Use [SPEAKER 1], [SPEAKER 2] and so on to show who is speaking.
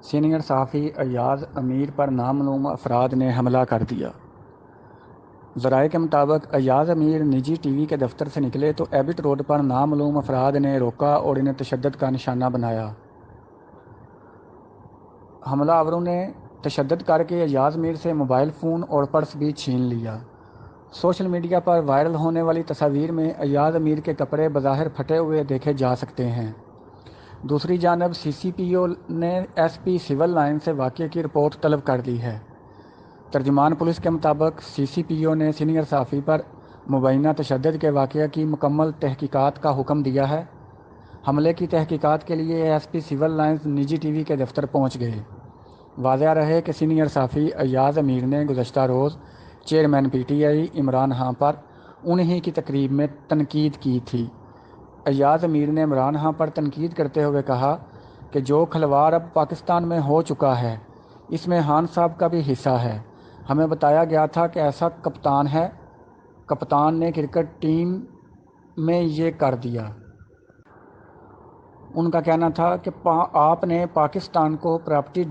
[SPEAKER 1] Senior صحافی ایاز امیر پر نامعلوم افراد نے حملہ کر دیا۔ ذرائع کے مطابق ایاز امیر نجی ٹی وی کے دفتر سے نکلے تو ایبٹ روڈ پر نامعلوم افراد نے روکا اور انہیں تشدد کا نشانہ بنایا۔ حملہ آوروں نے تشدد کر کے ایاز امیر سے موبائل فون اور پرس بھی چھین لیا۔ سوشل میڈیا پر وائرل ہونے والی تصاویر میں ایاز امیر کے کپڑے بظاہر پھٹے ہوئے دیکھے جا سکتے ہیں۔ دوسری جانب سی سی پی او نے ایس پی سول لائن سے واقعے کی رپورٹ طلب کر لی ہے۔ ترجمان پولیس کے مطابق سی سی پی او نے سینئر صحافی پر مبینہ تشدد کے واقعہ کی مکمل تحقیقات کا حکم دیا ہے۔ حملے کی تحقیقات کے لیے ایس پی سول لائنز نجی ٹی وی کے دفتر پہنچ گئے۔ واضح رہے کہ سینئر صحافی ایاز امیر نے گزشتہ روز chairman P T I Imran Khan پر انہی کی تقریب میں تنقید کی تھی۔ ایاز امیر نے عمران خان پر تنقید کرتے ہوئے کہا کہ جو کھلواڑ اب پاکستان میں ہو چکا ہے اس میں خان صاحب کا بھی حصہ ہے۔ ہمیں بتایا گیا تھا کہ ایسا کپتان ہے، کپتان نے کرکٹ ٹیم میں یہ کر دیا۔ ان کا کہنا تھا کہ آپ نے پاکستان کو پراپرٹی